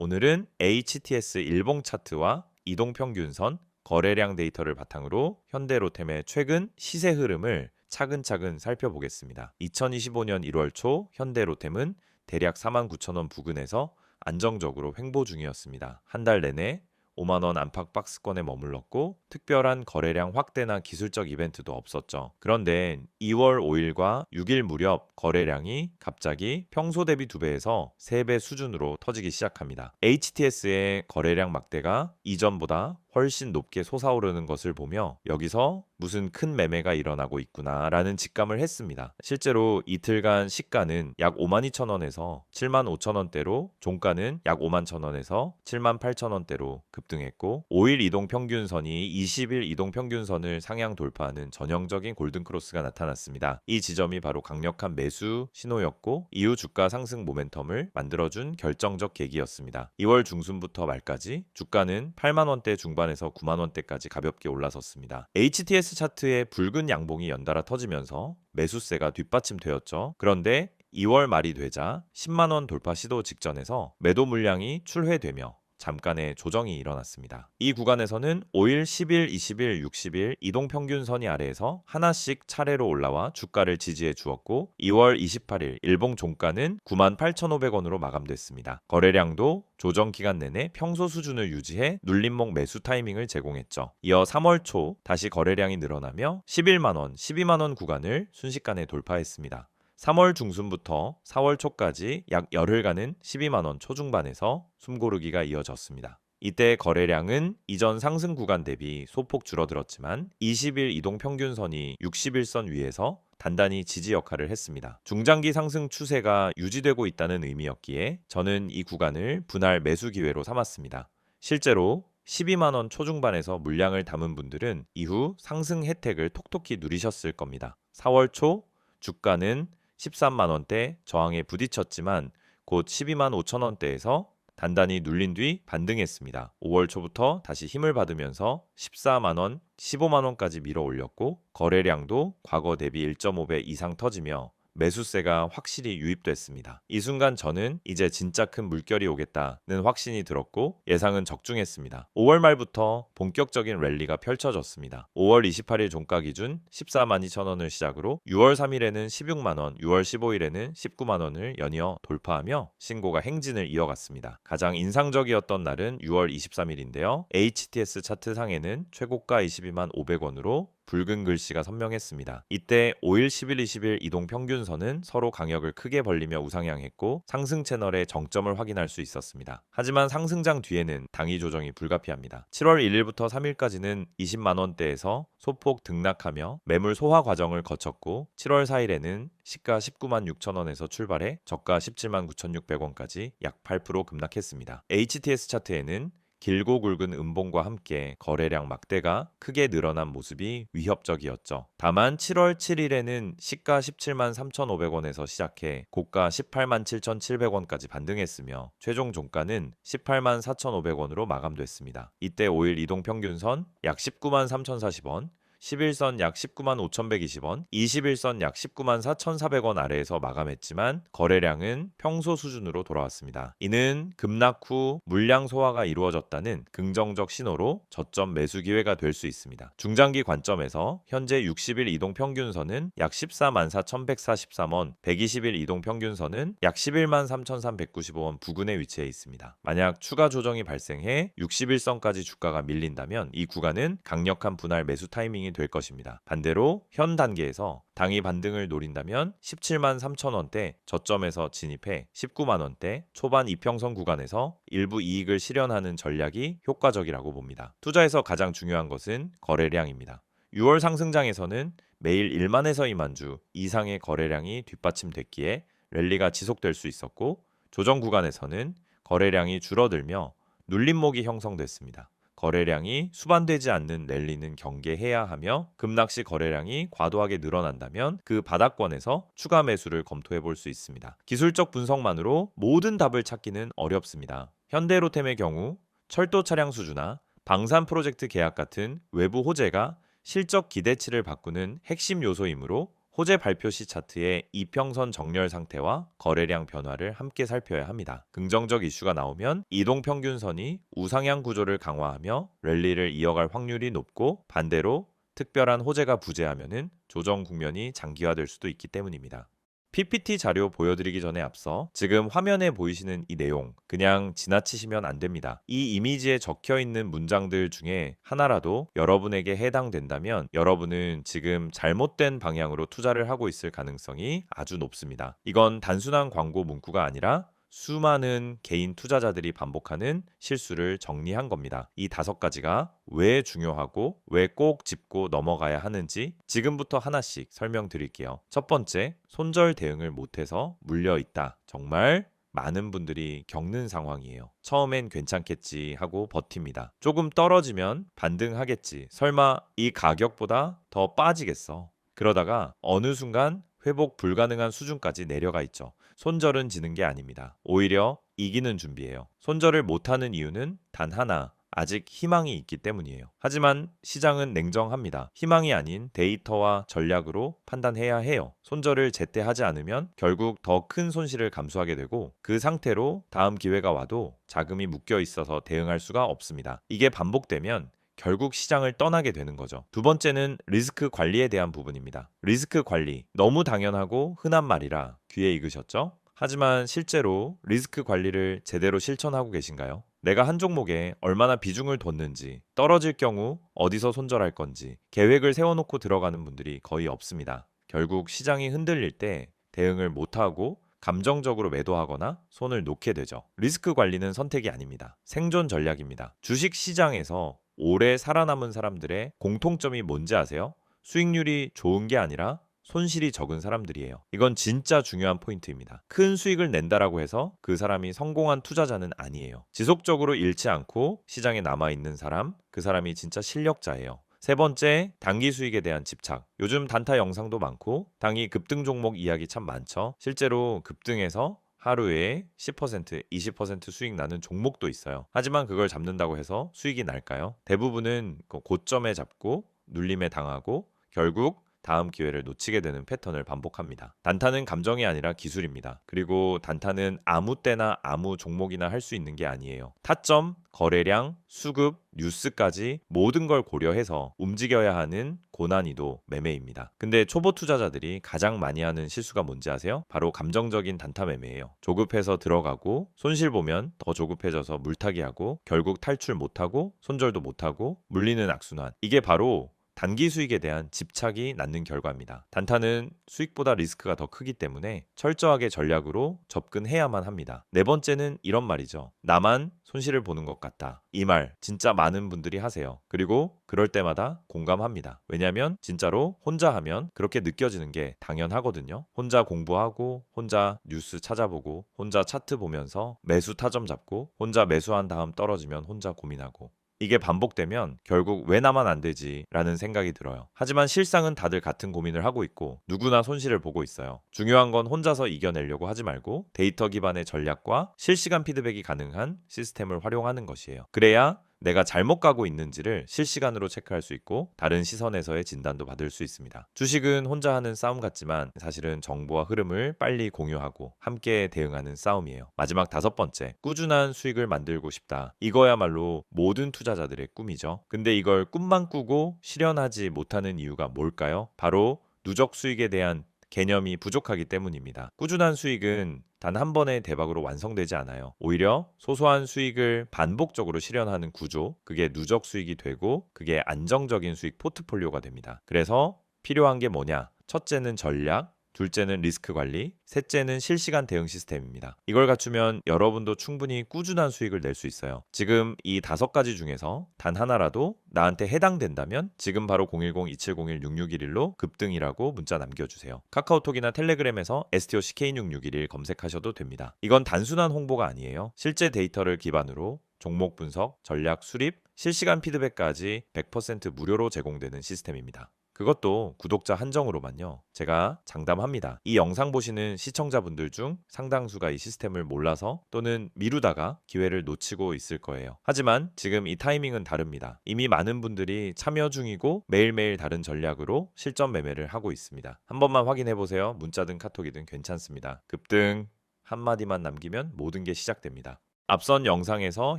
오늘은 HTS 일봉 차트와 이동평균선, 거래량 데이터를 바탕으로 현대로템의 최근 시세 흐름을 차근차근 살펴보겠습니다. 2025년 1월 초 현대로템은 대략 49,000원 부근에서 안정적으로 횡보 중이었습니다. 한 달 내내 5만 원 안팎 박스권에 머물렀고 특별한 거래량 확대나 기술적 이벤트도 없었죠. 그런데 2월 5일과 6일 무렵 거래량이 갑자기 평소 대비 2배에서 3배 수준으로 터지기 시작합니다. HTS의 거래량 막대가 이전보다 훨씬 높게 솟아오르는 것을 보며 여기서 무슨 큰 매매가 일어나고 있구나라는 직감을 했습니다. 실제로 이틀간 시가는 약 52,000원에서 75,000원대로, 종가는 약 51,000원에서 78,000원대로 급등했고 5일 이동평균선이 20일 이동평균선을 상향 돌파하는 전형적인 골든크로스가 나타났습니다. 이 지점이 바로 강력한 매수 신호였고 이후 주가 상승 모멘텀을 만들어준 결정적 계기였습니다. 2월 중순부터 말까지 주가는 8만원대 중반에서 9만원대까지 가볍게 올라섰습니다. HTS 차트의 붉은 양봉이 연달아 터지면서 매수세가 뒷받침되었죠. 그런데 2월 말이 되자 10만원 돌파 시도 직전에서 매도 물량이 출회되며 잠깐의 조정이 일어났습니다. 이 구간에서는 5일, 10일, 20일, 60일 이동평균선이 아래에서 하나씩 차례로 올라와 주가를 지지해 주었고 2월 28일 일봉 종가는 98,500원으로 마감됐습니다. 거래량도 조정 기간 내내 평소 수준을 유지해 눌림목 매수 타이밍을 제공했죠. 이어 3월 초 다시 거래량이 늘어나며 11만원, 12만원 구간을 순식간에 돌파했습니다. 3월 중순부터 4월 초까지 약 열흘간은 12만원 초중반에서 숨고르기가 이어졌습니다. 이때 거래량은 이전 상승 구간 대비 소폭 줄어들었지만 20일 이동평균선이 60일선 위에서 단단히 지지 역할을 했습니다. 중장기 상승 추세가 유지되고 있다는 의미였기에 저는 이 구간을 분할 매수 기회로 삼았습니다. 실제로 12만원 초중반에서 물량을 담은 분들은 이후 상승 혜택을 톡톡히 누리셨을 겁니다. 4월 초 주가는 13만원대 저항에 부딪혔지만 곧 12만 5천원대에서 단단히 눌린 뒤 반등했습니다. 5월 초부터 다시 힘을 받으면서 14만원, 15만원까지 밀어 올렸고 거래량도 과거 대비 1.5배 이상 터지며 매수세가 확실히 유입됐습니다. 이 순간 저는 이제 진짜 큰 물결이 오겠다는 확신이 들었고 예상은 적중했습니다. 5월 말부터 본격적인 랠리가 펼쳐졌습니다. 5월 28일 종가 기준 14만 2천 원을 시작으로 6월 3일에는 16만 원, 6월 15일에는 19만 원을 연이어 돌파하며 신고가 행진을 이어갔습니다. 가장 인상적이었던 날은 6월 23일인데요. HTS 차트 상에는 최고가 22만 500원으로 붉은 글씨가 선명했습니다. 이때 5일, 10일, 20일 이동 평균선은 서로 강역을 크게 벌리며 우상향했고 상승 채널의 정점을 확인할 수 있었습니다. 하지만 상승장 뒤에는 당위 조정이 불가피합니다. 7월 1일부터 3일까지는 20만 원대에서 소폭 등락하며 매물 소화 과정을 거쳤고 7월 4일에는 시가 19만 6천 원에서 출발해 저가 17만 9,600원까지 약 8% 급락했습니다. HTS 차트에는 길고 굵은 음봉과 함께 거래량 막대가 크게 늘어난 모습이 위협적이었죠. 다만 7월 7일에는 시가 17만 3,500원에서 시작해 고가 18만 7,700원까지 반등했으며 최종 종가는 18만 4,500원으로 마감됐습니다. 이때 5일 이동평균선 약 19만 3,040원, 11선 약 19만 5,120원, 21선 약 19만 4,400원 아래에서 마감했지만 거래량은 평소 수준으로 돌아왔습니다. 이는 급락 후 물량 소화가 이루어졌다는 긍정적 신호로 저점 매수 기회가 될 수 있습니다. 중장기 관점에서 현재 60일 이동평균선은 약 14만 4,143원, 120일 이동평균선은 약 11만 3,395원 부근에 위치해 있습니다. 만약 추가 조정이 발생해 61선까지 주가가 밀린다면 이 구간은 강력한 분할 매수 타이밍이 될 것입니다. 반대로 현 단계에서 당이 반등을 노린다면 17만 3천 원대 저점에서 진입해 19만 원대 초반 이평선 구간에서 일부 이익을 실현하는 전략이 효과적이라고 봅니다. 투자에서 가장 중요한 것은 거래량입니다. 6월 상승장에서는 매일 1만에서 2만 주 이상의 거래량이 뒷받침됐기에 랠리가 지속될 수 있었고 조정 구간에서는 거래량이 줄어들며 눌림목이 형성됐습니다. 거래량이 수반되지 않는 랠리는 경계해야 하며 급락시 거래량이 과도하게 늘어난다면 그 바닥권에서 추가 매수를 검토해 볼 수 있습니다. 기술적 분석만으로 모든 답을 찾기는 어렵습니다. 현대로템의 경우 철도 차량 수주나 방산 프로젝트 계약 같은 외부 호재가 실적 기대치를 바꾸는 핵심 요소이므로 호재 발표 시 차트의 이평선 정렬 상태와 거래량 변화를 함께 살펴야 합니다. 긍정적 이슈가 나오면 이동평균선이 우상향 구조를 강화하며 랠리를 이어갈 확률이 높고, 반대로 특별한 호재가 부재하면 조정 국면이 장기화될 수도 있기 때문입니다. PPT 자료 보여드리기 전에 앞서 지금 화면에 보이시는 이 내용 그냥 지나치시면 안 됩니다. 이 이미지에 적혀 있는 문장들 중에 하나라도 여러분에게 해당된다면 여러분은 지금 잘못된 방향으로 투자를 하고 있을 가능성이 아주 높습니다. 이건 단순한 광고 문구가 아니라 수많은 개인 투자자들이 반복하는 실수를 정리한 겁니다. 이 5가지가 왜 중요하고 왜 꼭 짚고 넘어가야 하는지 지금부터 하나씩 설명드릴게요. 첫 번째, 손절 대응을 못해서 물려있다. 정말 많은 분들이 겪는 상황이에요. 처음엔 괜찮겠지 하고 버팁니다. 조금 떨어지면 반등하겠지. 설마 이 가격보다 더 빠지겠어. 그러다가 어느 순간 회복 불가능한 수준까지 내려가 있죠. 손절은 지는 게 아닙니다. 오히려 이기는 준비예요. 손절을 못하는 이유는 단 하나, 아직 희망이 있기 때문이에요. 하지만 시장은 냉정합니다. 희망이 아닌 데이터와 전략으로 판단해야 해요. 손절을 제때 하지 않으면 결국 더 큰 손실을 감수하게 되고, 그 상태로 다음 기회가 와도 자금이 묶여 있어서 대응할 수가 없습니다. 이게 반복되면 결국 시장을 떠나게 되는 거죠. 두 번째는 리스크 관리에 대한 부분입니다. 리스크 관리, 너무 당연하고 흔한 말이라 귀에 익으셨죠? 하지만 실제로 리스크 관리를 제대로 실천하고 계신가요? 내가 한 종목에 얼마나 비중을 뒀는지, 떨어질 경우 어디서 손절할 건지 계획을 세워놓고 들어가는 분들이 거의 없습니다. 결국 시장이 흔들릴 때 대응을 못하고 감정적으로 매도하거나 손을 놓게 되죠. 리스크 관리는 선택이 아닙니다. 생존 전략입니다. 주식 시장에서 오래 살아남은 사람들의 공통점이 뭔지 아세요? 수익률이 좋은 게 아니라 손실이 적은 사람들이에요. 이건 진짜 중요한 포인트입니다. 큰 수익을 낸다라고 해서 그 사람이 성공한 투자자는 아니에요. 지속적으로 잃지 않고 시장에 남아있는 사람, 그 사람이 진짜 실력자예요. 세 번째, 단기 수익에 대한 집착. 요즘 단타 영상도 많고 단기 급등 종목 이야기 참 많죠. 실제로 급등해서 하루에 10%, 20% 수익 나는 종목도 있어요. 하지만 그걸 잡는다고 해서 수익이 날까요? 대부분은 고점에 잡고 눌림에 당하고 결국 다음 기회를 놓치게 되는 패턴을 반복합니다. 단타는 감정이 아니라 기술입니다. 그리고 단타는 아무 때나 아무 종목이나 할 수 있는 게 아니에요. 타점, 거래량, 수급, 뉴스까지 모든 걸 고려해서 움직여야 하는 고난이도 매매입니다. 근데 초보 투자자들이 가장 많이 하는 실수가 뭔지 아세요? 바로 감정적인 단타 매매예요. 조급해서 들어가고 손실 보면 더 조급해져서 물타기 하고 결국 탈출 못하고 손절도 못하고 물리는 악순환. 이게 바로 단기 수익에 대한 집착이 낳는 결과입니다. 단타는 수익보다 리스크가 더 크기 때문에 철저하게 전략으로 접근해야만 합니다. 네 번째는 이런 말이죠. 나만 손실을 보는 것 같다. 이 말 진짜 많은 분들이 하세요. 그리고 그럴 때마다 공감합니다. 왜냐하면 진짜로 혼자 하면 그렇게 느껴지는 게 당연하거든요. 혼자 공부하고 혼자 뉴스 찾아보고 혼자 차트 보면서 매수 타점 잡고 혼자 매수한 다음 떨어지면 혼자 고민하고, 이게 반복되면 결국 왜 나만 안 되지? 라는 생각이 들어요. 하지만 실상은 다들 같은 고민을 하고 있고 누구나 손실을 보고 있어요. 중요한 건 혼자서 이겨내려고 하지 말고 데이터 기반의 전략과 실시간 피드백이 가능한 시스템을 활용하는 것이에요. 그래야 내가 잘못 가고 있는지를 실시간으로 체크할 수 있고 다른 시선에서의 진단도 받을 수 있습니다. 주식은 혼자 하는 싸움 같지만 사실은 정보와 흐름을 빨리 공유하고 함께 대응하는 싸움이에요. 마지막 5번째, 꾸준한 수익을 만들고 싶다. 이거야말로 모든 투자자들의 꿈이죠. 근데 이걸 꿈만 꾸고 실현하지 못하는 이유가 뭘까요? 바로 누적 수익에 대한 개념이 부족하기 때문입니다. 꾸준한 수익은 단 한 번의 대박으로 완성되지 않아요. 오히려 소소한 수익을 반복적으로 실현하는 구조, 그게 누적 수익이 되고 그게 안정적인 수익 포트폴리오가 됩니다. 그래서 필요한 게 뭐냐? 첫째는 전략, 둘째는 리스크 관리, 셋째는 실시간 대응 시스템입니다. 이걸 갖추면 여러분도 충분히 꾸준한 수익을 낼 수 있어요. 지금 이 5가지 중에서 단 하나라도 나한테 해당된다면 지금 바로 010-2701-6611로 급등이라고 문자 남겨주세요. 카카오톡이나 텔레그램에서 STOC K6611 검색하셔도 됩니다. 이건 단순한 홍보가 아니에요. 실제 데이터를 기반으로 종목 분석, 전략 수립, 실시간 피드백까지 100% 무료로 제공되는 시스템입니다. 그것도 구독자 한정으로만요. 제가 장담합니다. 이 영상 보시는 시청자분들 중 상당수가 이 시스템을 몰라서 또는 미루다가 기회를 놓치고 있을 거예요. 하지만 지금 이 타이밍은 다릅니다. 이미 많은 분들이 참여 중이고 매일매일 다른 전략으로 실전 매매를 하고 있습니다. 한 번만 확인해 보세요. 문자든 카톡이든 괜찮습니다. 급등 한마디만 남기면 모든 게 시작됩니다. 앞선 영상에서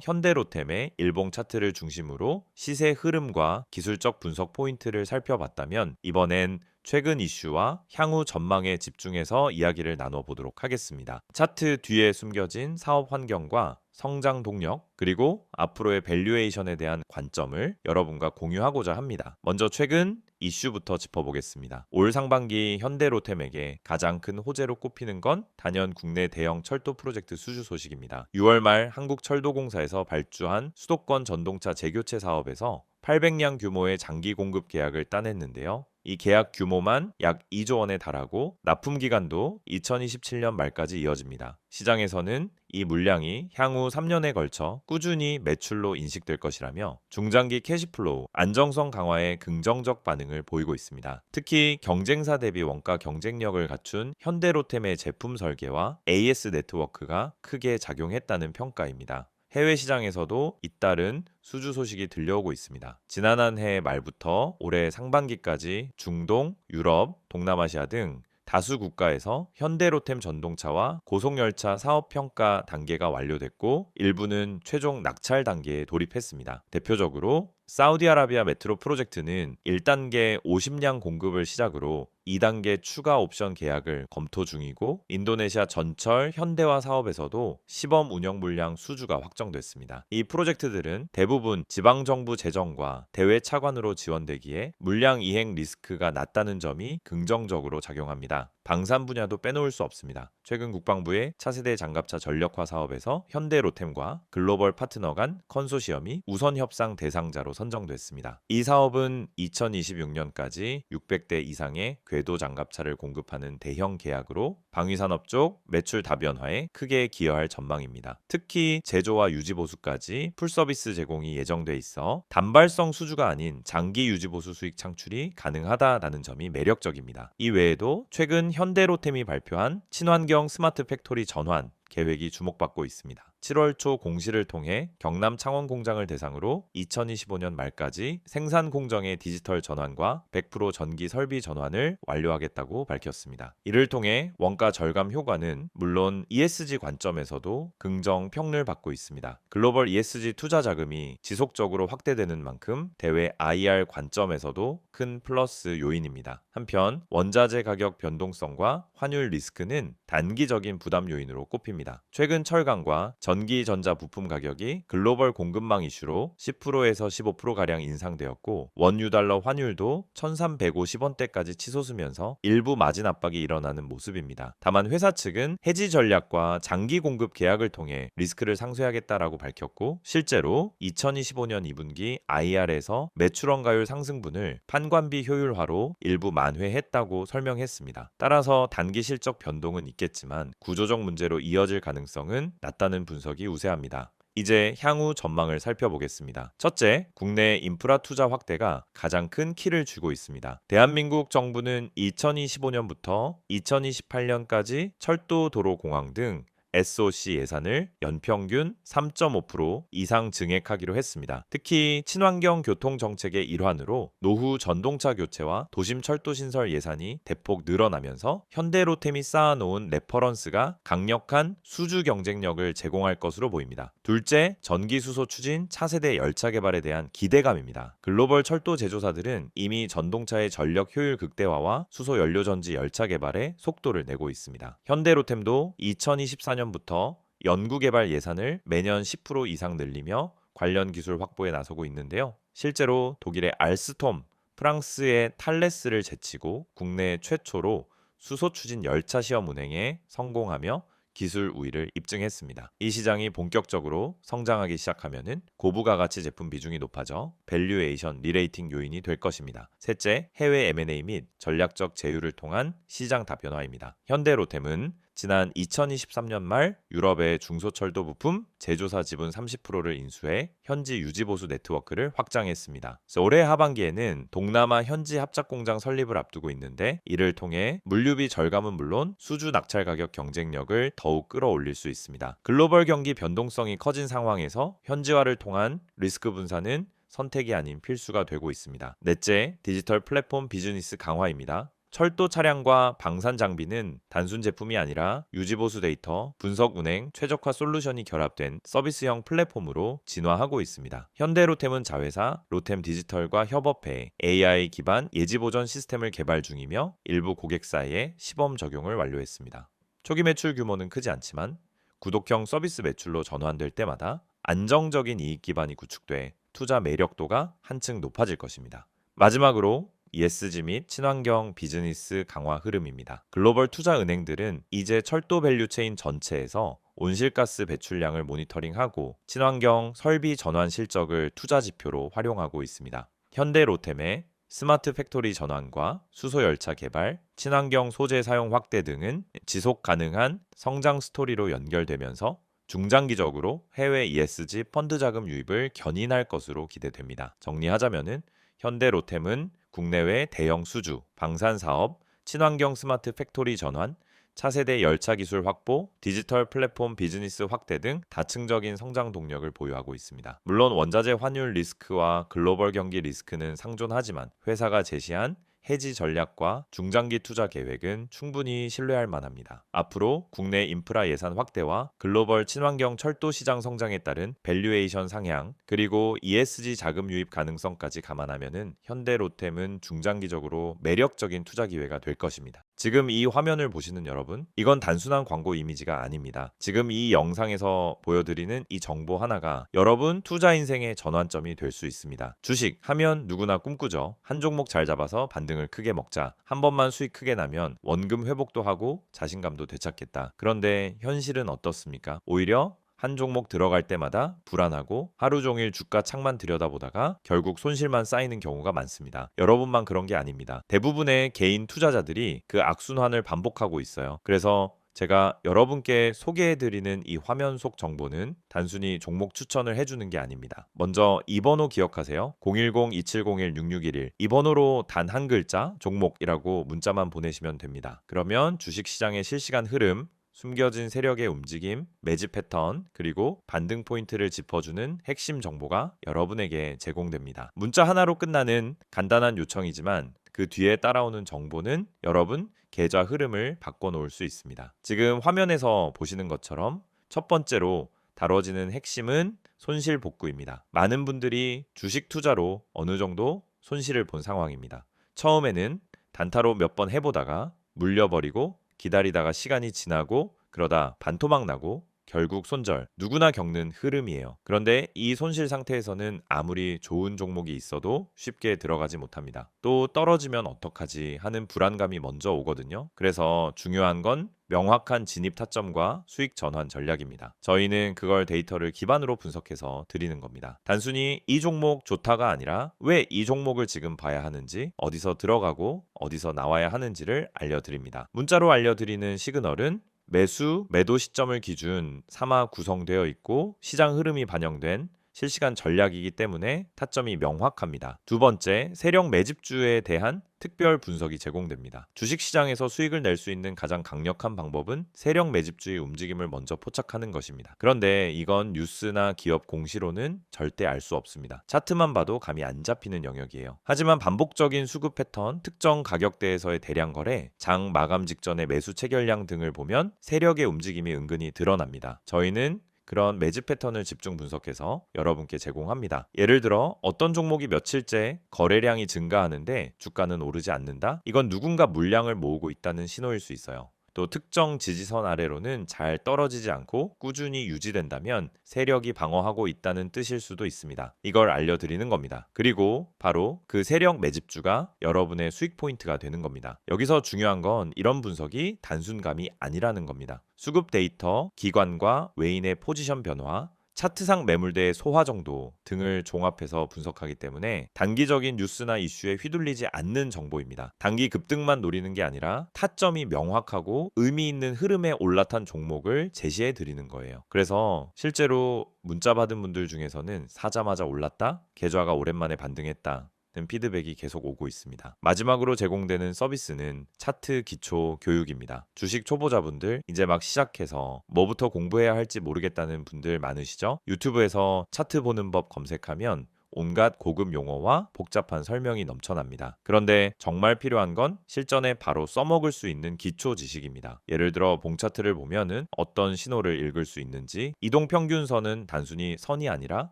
현대로템의 일봉 차트를 중심으로 시세 흐름과 기술적 분석 포인트를 살펴봤다면 이번엔 최근 이슈와 향후 전망에 집중해서 이야기를 나눠보도록 하겠습니다. 차트 뒤에 숨겨진 사업 환경과 성장 동력, 그리고 앞으로의 밸류에이션에 대한 관점을 여러분과 공유하고자 합니다. 먼저 최근 이슈부터 짚어보겠습니다. 올 상반기 현대로템에게 가장 큰 호재로 꼽히는 건 단연 국내 대형 철도 프로젝트 수주 소식입니다. 6월 말 한국철도공사에서 발주한 수도권 전동차 재교체 사업에서 800량 규모의 장기 공급 계약을 따냈는데요. 이 계약 규모만 약 2조 원에 달하고 납품 기간도 2027년 말까지 이어집니다. 시장에서는 이 물량이 향후 3년에 걸쳐 꾸준히 매출로 인식될 것이라며 중장기 캐시플로우, 안정성 강화에 긍정적 반응을 보이고 있습니다. 특히 경쟁사 대비 원가 경쟁력을 갖춘 현대로템의 제품 설계와 AS 네트워크가 크게 작용했다는 평가입니다. 해외 시장에서도 잇따른 수주 소식이 들려오고 있습니다. 지난 해 말부터 올해 상반기까지 중동, 유럽, 동남아시아 등 다수 국가에서 현대로템 전동차와 고속열차 사업 평가 단계가 완료됐고 일부는 최종 낙찰 단계에 돌입했습니다. 대표적으로 사우디아라비아 메트로 프로젝트는 1단계 50량 공급을 시작으로 2단계 추가 옵션 계약을 검토 중이고 인도네시아 전철 현대화 사업에서도 시범 운영 물량 수주가 확정됐습니다. 이 프로젝트들은 대부분 지방정부 재정과 대외 차관으로 지원되기에 물량 이행 리스크가 낮다는 점이 긍정적으로 작용합니다. 방산 분야도 빼놓을 수 없습니다. 최근 국방부의 차세대 장갑차 전력화 사업에서 현대로템과 글로벌 파트너 간 컨소시엄이 우선 협상 대상자로 선정됐습니다. 이 사업은 2026년까지 600대 이상의 궤도 장갑차를 공급하는 대형 계약으로 방위산업 쪽 매출 다변화에 크게 기여할 전망입니다. 특히 제조와 유지 보수까지 풀서비스 제공이 예정돼 있어 단발성 수주가 아닌 장기 유지 보수 수익 창출이 가능하다라는 점이 매력적입니다. 이 외에도 최근 현대로템이 발표한 친환경 스마트 팩토리 전환 계획이 주목받고 있습니다. 7월 초 공시를 통해 경남 창원 공장을 대상으로 2025년 말까지 생산 공정의 디지털 전환과 100% 전기 설비 전환을 완료하겠다고 밝혔습니다. 이를 통해 원가 절감 효과는 물론 ESG 관점에서도 긍정 평을 받고 있습니다. 글로벌 ESG 투자 자금이 지속적으로 확대되는 만큼 대외 IR 관점에서도 큰 플러스 요인입니다. 한편 원자재 가격 변동성과 환율 리스크는 단기적인 부담 요인으로 꼽힙니다. 최근 철강과 전기전자 부품 가격이 글로벌 공급망 이슈로 10%에서 15%가량 인상되었고 원유달러 환율도 1350원대까지 치솟으면서 일부 마진 압박이 일어나는 모습입니다. 다만 회사 측은 해지 전략과 장기 공급 계약을 통해 리스크를 상쇄하겠다라고 밝혔고 실제로 2025년 2분기 IR에서 매출 원가율 상승분을 판관비 효율화로 일부 만회했다고 설명했습니다. 따라서 단기 실적 변동은 있겠지만 구조적 문제로 이어질 가능성은 낮다는 분석이 우세합니다. 이제 향후 전망을 살펴보겠습니다. 첫째, 국내 인프라 투자 확대가 가장 큰 키를 쥐고 있습니다. 대한민국 정부는 2025년부터 2028년까지 철도, 도로, 공항 등 SOC 예산을 연평균 3.5% 이상 증액하기로 했습니다. 특히 친환경 교통 정책의 일환으로 노후 전동차 교체와 도심 철도 신설 예산이 대폭 늘어나면서 현대로템이 쌓아놓은 레퍼런스가 강력한 수주 경쟁력을 제공할 것으로 보입니다. 둘째, 전기 수소 추진 차세대 열차 개발에 대한 기대감입니다. 글로벌 철도 제조사들은 이미 전동차의 전력 효율 극대화와 수소 연료 전지 열차 개발에 속도를 내고 있습니다. 현대로템도 2024년부터 연구개발 예산을 매년 10% 이상 늘리며 관련 기술 확보에 나서고 있는데요. 실제로 독일의 알스톰, 프랑스의 탈레스를 제치고 국내 최초로 수소 추진 열차 시험 운행에 성공하며 기술 우위를 입증했습니다. 이 시장이 본격적으로 성장하기 시작하면은 고부가 가치 제품 비중이 높아져 밸류에이션 리레이팅 요인이 될 것입니다. 셋째, 해외 M&A 및 전략적 제휴를 통한 시장 다변화입니다. 현대로템은 지난 2023년 말 유럽의 중소철도 부품 제조사 지분 30%를 인수해 현지 유지보수 네트워크를 확장했습니다. 그래서 올해 하반기에는 동남아 현지 합작공장 설립을 앞두고 있는데 이를 통해 물류비 절감은 물론 수주 낙찰 가격 경쟁력을 더욱 끌어올릴 수 있습니다. 글로벌 경기 변동성이 커진 상황에서 현지화를 통한 리스크 분산은 선택이 아닌 필수가 되고 있습니다. 넷째, 디지털 플랫폼 비즈니스 강화입니다. 철도 차량과 방산 장비는 단순 제품이 아니라 유지보수 데이터, 분석 운행, 최적화 솔루션이 결합된 서비스형 플랫폼으로 진화하고 있습니다. 현대로템은 자회사 로템 디지털과 협업해 AI 기반 예지보전 시스템을 개발 중이며 일부 고객사에 시범 적용을 완료했습니다. 초기 매출 규모는 크지 않지만 구독형 서비스 매출로 전환될 때마다 안정적인 이익 기반이 구축돼 투자 매력도가 한층 높아질 것입니다. 마지막으로 ESG 및 친환경 비즈니스 강화 흐름입니다. 글로벌 투자 은행들은 이제 철도 밸류체인 전체에서 온실가스 배출량을 모니터링하고 친환경 설비 전환 실적을 투자 지표로 활용하고 있습니다. 현대로템의 스마트 팩토리 전환과 수소 열차 개발, 친환경 소재 사용 확대 등은 지속 가능한 성장 스토리로 연결되면서 중장기적으로 해외 ESG 펀드 자금 유입을 견인할 것으로 기대됩니다. 정리하자면은 현대로템은 국내외 대형 수주, 방산 사업, 친환경 스마트 팩토리 전환, 차세대 열차 기술 확보, 디지털 플랫폼 비즈니스 확대 등 다층적인 성장 동력을 보유하고 있습니다. 물론 원자재 환율 리스크와 글로벌 경기 리스크는 상존하지만 회사가 제시한 해지 전략과 중장기 투자 계획은 충분히 신뢰할 만합니다. 앞으로 국내 인프라 예산 확대와 글로벌 친환경 철도 시장 성장에 따른 밸류에이션 상향, 그리고 ESG 자금 유입 가능성까지 감안하면 현대로템은 중장기적으로 매력적인 투자 기회가 될 것입니다. 지금 이 화면을 보시는 여러분, 이건 단순한 광고 이미지가 아닙니다. 지금 이 영상에서 보여드리는 이 정보 하나가 여러분 투자 인생의 전환점이 될 수 있습니다. 주식 하면 누구나 꿈꾸죠. 한 종목 잘 잡아서 반등을 크게 먹자. 한 번만 수익 크게 나면 원금 회복도 하고 자신감도 되찾겠다. 그런데 현실은 어떻습니까? 오히려 한 종목 들어갈 때마다 불안하고 하루 종일 주가 창만 들여다보다가 결국 손실만 쌓이는 경우가 많습니다. 여러분만 그런 게 아닙니다. 대부분의 개인 투자자들이 그 악순환을 반복하고 있어요. 그래서 제가 여러분께 소개해드리는 이 화면 속 정보는 단순히 종목 추천을 해주는 게 아닙니다. 먼저 이 번호 기억하세요. 010-2701-6611 이 번호로 단 한 글자 종목이라고 문자만 보내시면 됩니다. 그러면 주식시장의 실시간 흐름, 숨겨진 세력의 움직임, 매집 패턴, 그리고 반등 포인트를 짚어주는 핵심 정보가 여러분에게 제공됩니다. 문자 하나로 끝나는 간단한 요청이지만 그 뒤에 따라오는 정보는 여러분 계좌 흐름을 바꿔놓을 수 있습니다. 지금 화면에서 보시는 것처럼 첫 번째로 다뤄지는 핵심은 손실 복구입니다. 많은 분들이 주식 투자로 어느 정도 손실을 본 상황입니다. 처음에는 단타로 몇 번 해보다가 물려버리고 기다리다가 시간이 지나고 그러다 반토막 나고 결국 손절, 누구나 겪는 흐름이에요. 그런데 이 손실 상태에서는 아무리 좋은 종목이 있어도 쉽게 들어가지 못합니다. 또 떨어지면 어떡하지 하는 불안감이 먼저 오거든요. 그래서 중요한 건 명확한 진입 타점과 수익 전환 전략입니다. 저희는 그걸 데이터를 기반으로 분석해서 드리는 겁니다. 단순히 이 종목 좋다가 아니라 왜 이 종목을 지금 봐야 하는지, 어디서 들어가고 어디서 나와야 하는지를 알려드립니다. 문자로 알려드리는 시그널은 매수, 매도 시점을 기준 삼아 구성되어 있고 시장 흐름이 반영된 실시간 전략이기 때문에 타점이 명확합니다. 두 번째, 세력 매집주에 대한 특별 분석이 제공됩니다. 주식시장에서 수익을 낼 수 있는 가장 강력한 방법은 세력 매집주의 움직임을 먼저 포착하는 것입니다. 그런데 이건 뉴스나 기업 공시로는 절대 알 수 없습니다. 차트만 봐도 감이 안 잡히는 영역이에요. 하지만 반복적인 수급 패턴, 특정 가격대에서의 대량 거래, 장 마감 직전의 매수 체결량 등을 보면 세력의 움직임이 은근히 드러납니다. 저희는 그런 매집 패턴을 집중 분석해서 여러분께 제공합니다. 예를 들어 어떤 종목이 며칠째 거래량이 증가하는데 주가는 오르지 않는다? 이건 누군가 물량을 모으고 있다는 신호일 수 있어요. 또 특정 지지선 아래로는 잘 떨어지지 않고 꾸준히 유지된다면 세력이 방어하고 있다는 뜻일 수도 있습니다. 이걸 알려드리는 겁니다. 그리고 바로 그 세력 매집주가 여러분의 수익 포인트가 되는 겁니다. 여기서 중요한 건 이런 분석이 단순감이 아니라는 겁니다. 수급 데이터, 기관과 외인의 포지션 변화, 차트상 매물대의 소화 정도 등을 종합해서 분석하기 때문에 단기적인 뉴스나 이슈에 휘둘리지 않는 정보입니다. 단기 급등만 노리는 게 아니라 타점이 명확하고 의미 있는 흐름에 올라탄 종목을 제시해 드리는 거예요. 그래서 실제로 문자 받은 분들 중에서는 사자마자 올랐다, 계좌가 오랜만에 반등했다 는 피드백이 계속 오고 있습니다. 마지막으로 제공되는 서비스는 차트 기초 교육입니다. 주식 초보자분들 이제 막 시작해서 뭐부터 공부해야 할지 모르겠다는 분들 많으시죠? 유튜브에서 차트 보는 법 검색하면 온갖 고급 용어와 복잡한 설명이 넘쳐납니다. 그런데 정말 필요한 건 실전에 바로 써먹을 수 있는 기초 지식입니다. 예를 들어 봉차트를 보면은 어떤 신호를 읽을 수 있는지, 이동평균선은 단순히 선이 아니라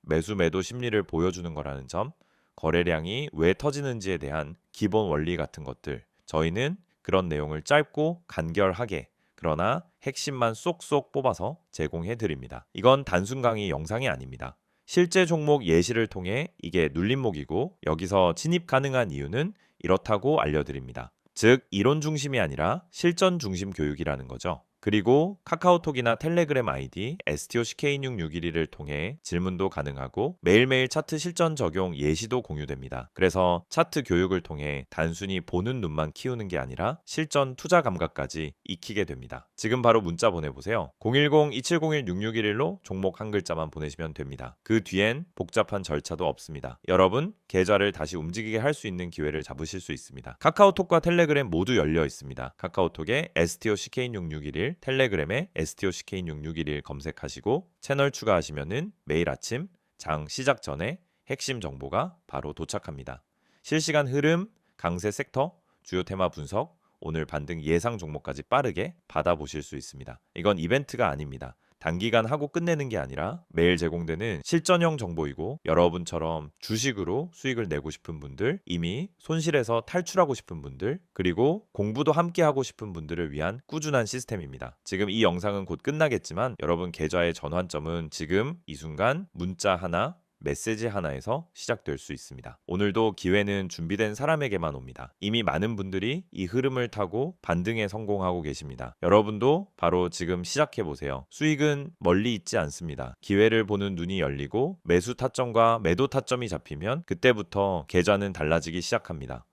매수 매도 심리를 보여주는 거라는 점, 거래량이 왜 터지는지에 대한 기본 원리 같은 것들, 저희는 그런 내용을 짧고 간결하게 그러나 핵심만 쏙쏙 뽑아서 제공해 드립니다. 이건 단순 강의 영상이 아닙니다. 실제 종목 예시를 통해 이게 눌림목이고 여기서 진입 가능한 이유는 이렇다고 알려드립니다. 즉 이론 중심이 아니라 실전 중심 교육이라는 거죠. 그리고 카카오톡이나 텔레그램 아이디 STOCK661을 통해 질문도 가능하고 매일매일 차트 실전 적용 예시도 공유됩니다. 그래서 차트 교육을 통해 단순히 보는 눈만 키우는 게 아니라 실전 투자 감각까지 익히게 됩니다. 지금 바로 문자 보내보세요. 010-2701-6611로 종목 한 글자만 보내시면 됩니다. 그 뒤엔 복잡한 절차도 없습니다. 여러분 계좌를 다시 움직이게 할 수 있는 기회를 잡으실 수 있습니다. 카카오톡과 텔레그램 모두 열려 있습니다. 카카오톡에 STOCK661, 텔레그램에 STOCK661 검색하시고 채널 추가하시면은 매일 아침 장 시작 전에 핵심 정보가 바로 도착합니다. 실시간 흐름, 강세 섹터, 주요 테마 분석, 오늘 반등 예상 종목까지 빠르게 받아보실 수 있습니다. 이건 이벤트가 아닙니다. 단기간 하고 끝내는 게 아니라 매일 제공되는 실전형 정보이고 여러분처럼 주식으로 수익을 내고 싶은 분들, 이미 손실에서 탈출하고 싶은 분들, 그리고 공부도 함께 하고 싶은 분들을 위한 꾸준한 시스템입니다. 지금 이 영상은 곧 끝나겠지만 여러분 계좌의 전환점은 지금 이 순간 문자 하나, 메시지 하나에서 시작될 수 있습니다. 오늘도 기회는 준비된 사람에게만 옵니다. 이미 많은 분들이 이 흐름을 타고 반등에 성공하고 계십니다. 여러분도 바로 지금 시작해보세요. 수익은 멀리 있지 않습니다. 기회를 보는 눈이 열리고 매수 타점과 매도 타점이 잡히면 그때부터 계좌는 달라지기 시작합니다.